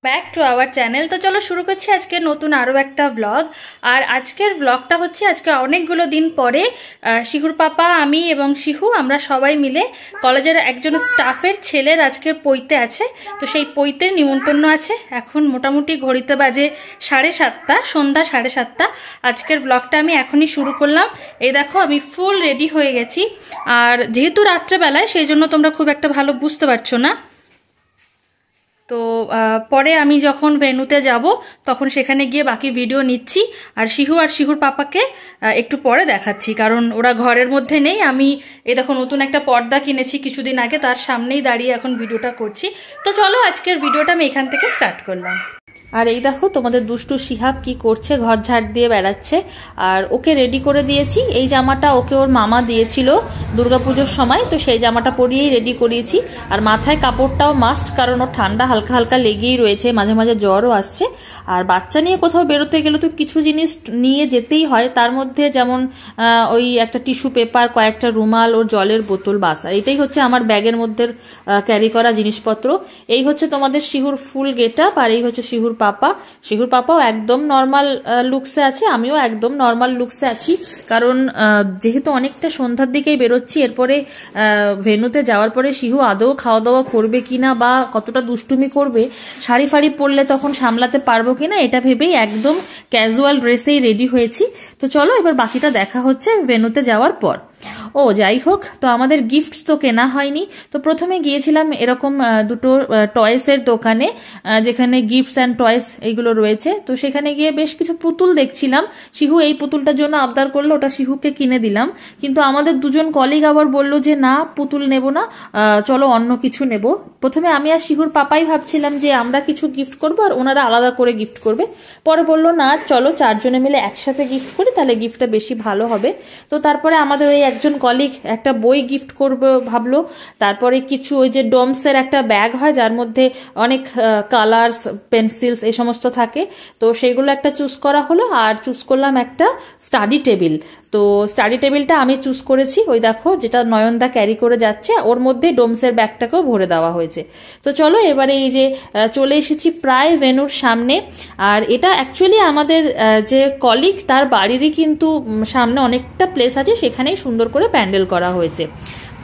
Back to our channel. তো চলো শুরু করছি আজকে নতুন আরও একটা ব্লগ। আর আজকের ব্লগটা হচ্ছে আজকে অনেকগুলো দিন পরে শিহুর পাপা, আমি এবং শিহু আমরা সবাই মিলে কলেজের একজন স্টাফের ছেলের আজকের পৈতে আছে। তো সেই পৈতের নিমন্ত্রণ আছে। এখন মোটামুটি ঘড়িতে বাজে 7:30, সন্ধ্যা 7:30। আজকের ব্লগটা আমি এখনই শুরু করলাম। এই দেখো আমি ফুল রেডি হয়ে গেছি। আর যেহেতু রাত্রেবেলায় সেই জন্য তোমরা খুব একটা ভালো বুঝতে পারছো না। তো পরে আমি যখন ভেন্যুতে যাব তখন সেখানে গিয়ে বাকি ভিডিও নিচ্ছি। আর শিহু আর শিহুর পাপাকে একটু পরে দেখাচ্ছি, কারণ ওরা ঘরের মধ্যে নেই। আমি এই দেখো নতুন একটা পর্দা কিনেছি কিছুদিন আগে, তার সামনেই দাঁড়িয়ে এখন ভিডিওটা করছি। তো চলো আজকের ভিডিওটা আমি এখান থেকে স্টার্ট করলাম। আর এই দেখো তোমাদের দুষ্টু শিহাব কি করছে, ঘর ঝাড় দিয়ে বেড়াচ্ছে। আর ওকে রেডি করে দিয়েছি। এই জামাটা ওকে ওর মামা দিয়েছিল দুর্গাপুজোর সময়, তো সেই জামাটা পরিয়েই রেডি করিয়েছি। আর মাথায় কাপড়টাও মাস্ট, কারণ ওর ঠান্ডা হালকা হালকা লেগেই রয়েছে, মাঝে মাঝে জ্বরও আসছে। আর বাচ্চা নিয়ে কোথাও বেরোতে গেলে তো কিছু জিনিস নিয়ে যেতেই হয়, তার মধ্যে যেমন ওই একটা টিস্যু পেপার, কয়েকটা রুমাল, ওর জলের বোতল, বাস। আর এটাই হচ্ছে আমার ব্যাগের মধ্যে ক্যারি করা জিনিসপত্র। এই হচ্ছে তোমাদের শিহুর ফুল গেট আপ, আর এই হচ্ছে শিহুর পাপা। শিহুর পাপাও একদম নর্মাল লুকসে আছে, আমিও একদম নর্মাল লুকসে আছি। কারণ যেহেতু অনেকটা সন্ধ্যার দিকেই বেরোচ্ছি, এরপরে ভেন্যুতে যাওয়ার পরে শিহু আদৌ খাওয়া দাওয়া করবে কিনা বা কতটা দুষ্টুমি করবে, শাড়ি ফাড়ি পরলে তখন সামলাতে পারবো কিনা, এটা ভেবেই একদম ক্যাজুয়াল ড্রেসেই রেডি হয়েছি। তো চলো এবার বাকিটা দেখা হচ্ছে ভেন্যুতে যাওয়ার পর। ও যাই হোক, তো আমাদের গিফট তো কেনা হয়নি। তো প্রথমে গিয়েছিলাম এরকম দুটো টয়েসের দোকানে, যেখানে গিফটস অ্যান্ড টয়েস এইগুলো রয়েছে। তো সেখানে গিয়ে বেশ কিছু পুতুল দেখছিলাম। শিহু এই পুতুলটার জন্য আবদার করলো, ওটা শিহুকে কিনে দিলাম। কিন্তু আমাদের দুজন কলিগ আবার বললো যে না, পুতুল নেব না, চলো অন্য কিছু নেব। প্রথমে আমি আর শিহুর পাপাই ভাবছিলাম যে আমরা কিছু গিফট করবো আর ওনারা আলাদা করে গিফট করবে। পরে বললো না, চলো চারজনে মিলে একসাথে গিফট করি, তাহলে গিফটটা বেশি ভালো হবে। তো তারপরে আমাদের ওই একজন কলিগ একটা বই গিফট করবে ভাবলো। তারপরে কিছু ওই যে ডোমসের একটা ব্যাগ হয় যার মধ্যে অনেক কালার্স, পেন্সিলস এই সমস্ত থাকে, তো সেইগুলো একটা চুজ করা হলো। আর চুজ করলাম একটা স্টাডি টেবিল। তো স্টাডি টেবিলটা আমি চুজ করেছি, ওই দেখো যেটা নয়নদা ক্যারি করে যাচ্ছে, ওর মধ্যে ডোমসের ব্যাগটাকেও ভরে দেওয়া হয়েছে। তো চলো এবারে এই যে চলে এসেছি প্রায় ভেন্যুর সামনে। আর এটা অ্যাকচুয়ালি আমাদের যে কলিগ তার বাড়িরই কিন্তু সামনে অনেকটা প্লেস আছে, সেখানেই সুন্দর করে প্যান্ডেল করা হয়েছে।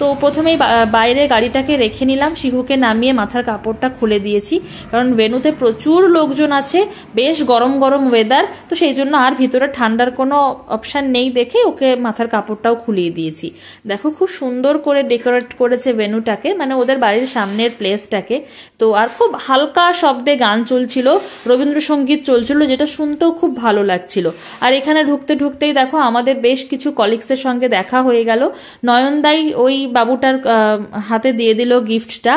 তো প্রথমেই বাইরে গাড়িটাকে রেখে নিলাম, শিহুকে নামিয়ে মাথার কাপড়টা খুলে দিয়েছি, কারণ ভেন্যুতে প্রচুর লোকজন আছে, বেশ গরম গরম ওয়েদার। তো সেই জন্য আর ভিতরে ঠান্ডার কোনো অপশান নেই দেখে ওকে মাথার কাপড়টাও খুলিয়ে দিয়েছি। দেখো খুব সুন্দর করে ডেকোরেট করেছে ভেন্যুটাকে, মানে ওদের বাড়ির সামনের প্লেসটাকে। তো আর খুব হালকা শব্দে গান চলছিল, রবীন্দ্রসঙ্গীত চলছিল, যেটা শুনতেও খুব ভালো লাগছিল। আর এখানে ঢুকতে ঢুকতেই দেখো আমাদের বেশ কিছু কলিগসের সঙ্গে দেখা হয়ে গেল। নয়নদাই ওই বাবুটার হাতে দিয়ে দিল গিফটটা।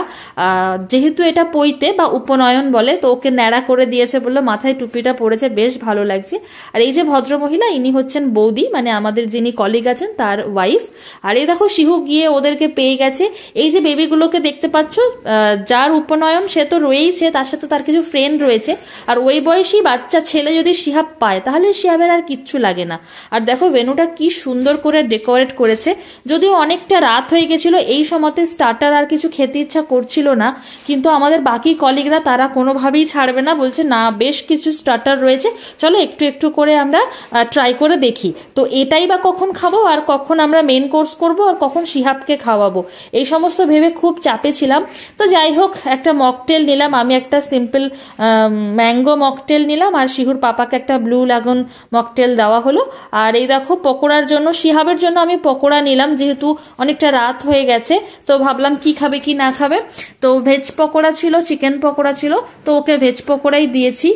যেহেতু এটা পৈতে বা উপনয়ন বলে, তো ওকে ন্যাড়া করে দিয়েছে, বললো মাথায় টুপিটা পড়েছে, বেশ ভালো লাগছে। আর এই যে ভদ্রমহিলা, ইনি হচ্ছেন বৌদি, মানে আমাদের যিনি কলিগ আছেন তার ওয়াইফ। আর এই দেখো শিহু গিয়ে ওদেরকে পেয়ে গেছে। এই যে বেবিগুলোকে দেখতে পাচ্ছ, যার উপনয়ন সে তো রয়েইছে, তার সাথে তার কিছু ফ্রেন্ড রয়েছে। আর ওই বয়সী বাচ্চা ছেলে যদি শিহাব পায়, তাহলে শিহাবের আর কিচ্ছু লাগে না। আর দেখো ভেন্যুটা কি সুন্দর করে ডেকোরেট করেছে। যদিও অনেকটা রাত হয়ে গেছিল, এই সময়তে স্টার্টার আর কিছু খেতে ইচ্ছা করছিল না, কিন্তু আমাদের বাকি কলিগরা তারা কোনোভাবেই ছাড়বে না, বলছে না বেশ কিছু স্টার্টার রয়েছে, চলো একটু একটু করে আমরা ট্রাই করে দেখি। তো এটাই বা কখন খাবো, আর কখন আমরা মেন কোর্স করব, আর কখন শিহাবকে খাওয়াবো, এই সমস্ত ভেবে খুব চাপে ছিলাম। তো যাই হোক, একটা মকটেল নিলাম, আমি একটা সিম্পল ম্যাঙ্গো মকটেল নিলাম, আর শিহুর পাপাকে একটা ব্লু লাগুন মকটেল দেওয়া হলো। আর এই দেখো পকোড়ার জন্য, শিহাবের জন্য আমি পকোড়া নিলাম, যেহেতু অনেকটা রাত হয়ে গেছে, তো ভাবলাম কি খাবে কি না খাবে। তো ভেজ পকোড়া ছিল, চিকেন পকোড়া ছিল, তো ওকে ভেজ পকোড়াই দিয়েছি,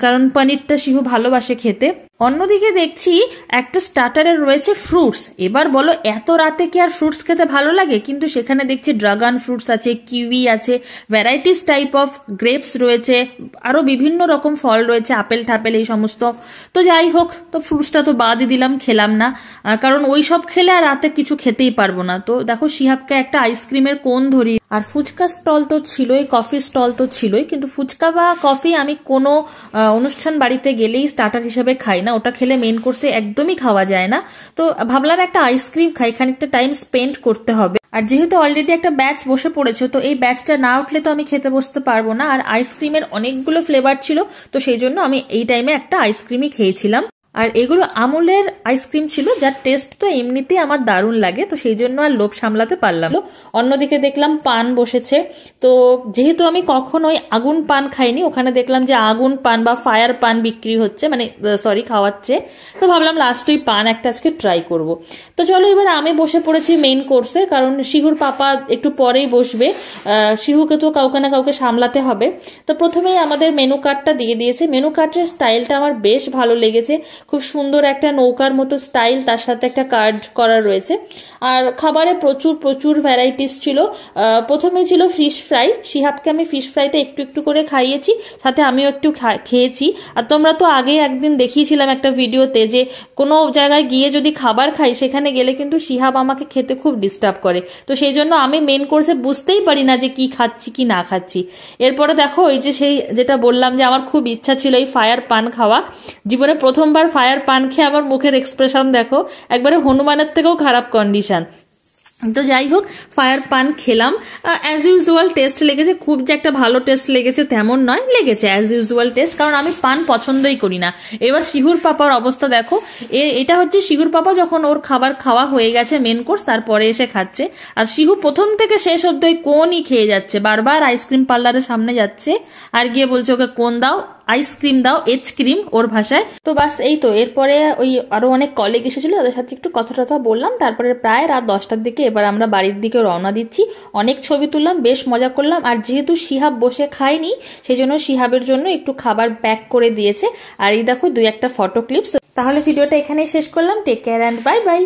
কারণ পনিরটা শিহু ভালোবাসে খেতে। অন্যদিকে দেখছি একটা স্টার্টারে রয়েছে ফ্রুটস। এবার বলো এত রাতে কি আর ফ্রুটস খেতে ভালো লাগে? কিন্তু সেখানে দেখছি ড্রাগন ফ্রুটস আছে, কিউই আছে, ভ্যারাইটিস টাইপ অফ গ্রেপস রয়েছে, আরো বিভিন্ন রকম ফল রয়েছে, আপেল টাপেল এই সমস্ত। তো যাই হোক, তো ফ্রুটসটা তো বাদই দিলাম, খেলাম না, কারণ ওই সব খেলে আর রাতে কিছু খেতেই পারবো না। তো দেখো শিহাবকে একটা আইসক্রিমের কোন ধরি, আর ফুচকা স্টল তো ছিলই, কফির স্টল তো ছিলই, কিন্তু ফুচকা বা কফি আমি কোনো অনুষ্ঠান বাড়িতে গেলেই স্টার্টার হিসেবে খাই না, ওটা খেলে মেন কোর্সে একদমই খাওয়া যায় না। তো ভাবলাম একটা আইসক্রিম খাই, খানিকটা টাইম স্পেন্ড করতে হবে। আর যেহেতু অলরেডি একটা ব্যাচ বসে পড়েছে, তো এই ব্যাচটা না উঠলে তো আমি খেতে বসতে পারবো না। আর আইসক্রিমের অনেকগুলো ফ্লেভার ছিল, তো সেই জন্য আমি এই টাইমে একটা আইসক্রিমই খেয়েছিলাম। আর এগুলো আমুলের আইসক্রিম ছিল, যার টেস্ট তো এমনিতেই আমার দারুণ লাগে, তো সেই জন্য আর লোভ সামলাতে পারলাম। অন্যদিকে দেখলাম পান বসেছে, তো যেহেতু আমি কখনোই আগুন পান খাইনি, ওখানে দেখলাম যে আগুন পান বা ফায়ার পান বিক্রি হচ্ছে, মানে সরি খাওয়াচ্ছে, তো ভাবলাম লাস্টে পান একটা আজকে ট্রাই করব। তো চলো এবার আমি বসে পড়েছি মেইন কোর্সে, কারণ শিহুর পাপা একটু পরেই বসবে, শিহুকে তো কাউকে না কাউকে সামলাতে হবে। তো প্রথমেই আমাদের মেনু কার্ডটা দিয়ে দিয়েছে। মেনু কার্ডের স্টাইলটা আমার বেশ ভালো লেগেছে, খুব সুন্দর একটা নৌকার মতো স্টাইল, তার সাথে একটা কার্ড করা রয়েছে। আর খাবারে প্রচুর প্রচুর ভ্যারাইটিস ছিল। প্রথমে ছিল ফিশ ফ্রাই, শিহাবকে আমি ফিশ ফ্রাইটা একটু একটু করে খাইয়েছি, সাথে আমিও একটু খেয়েছি। আর তোমরা তো আগে একদিন দেখিয়েছিলাম একটা ভিডিওতে যে কোনো জায়গায় গিয়ে যদি খাবার খাই, সেখানে গেলে কিন্তু শিহাব আমাকে খেতে খুব ডিস্টার্ব করে, তো সেই জন্য আমি মেন কোর্সে বুঝতেই পারি না যে কি খাচ্ছি কি না খাচ্ছি। এরপরে দেখো ওই যে সেই যেটা বললাম যে আমার খুব ইচ্ছা ছিল এই ফায়ার পান খাওয়া, জীবনে প্রথমবার ফায়ার পান খেয়ে আমার মুখের এক্সপ্রেশন দেখো, একবারে হনুমানের থেকেও খারাপ কন্ডিশন। তো যাই হোক ফায়ার পান খেলাম, অ্যাজ ইউজুয়াল টেস্ট লেগেছে, খুব যে একটা ভালো টেস্ট লেগেছে তেমন নয়, লেগেছে অ্যাজ ইউজুয়াল টেস্ট, কারণ আমি পান পছন্দই করি না। এবার শিহুর পাপার অবস্থা দেখো, এটা হচ্ছে শিহুর পাপা যখন ওর খাবার খাওয়া হয়ে গেছে মেন কোর্স, তারপরে এসে খাচ্ছে। আর শিহু প্রথম থেকে শেষ অবধি কোনই খেয়ে যাচ্ছে, বারবার আইসক্রিম পার্লারের সামনে যাচ্ছে আর গিয়ে বলছে ওকে কোন দাও, আইসক্রিম দাও, ক্রিম ওর ভাষায়। তো বাস এই তো, এরপরে ওই আরো অনেক কলিগ এসেছিল, তাদের সাথে একটু কথা টথা বললাম, তারপরে প্রায় রাত 10টার দিকে এবার আমরা বাড়ির দিকে রওনা দিচ্ছি। অনেক ছবি তুললাম, বেশ মজা করলাম। আর যেহেতু শিহাব বসে খায়নি, সেই জন্য শিহাবের জন্য একটু খাবার প্যাক করে দিয়েছে। আর এই দেখো 2-1টা ফটো ক্লিপস। তাহলে ভিডিওটা এখানেই শেষ করলাম। Take care and bye by.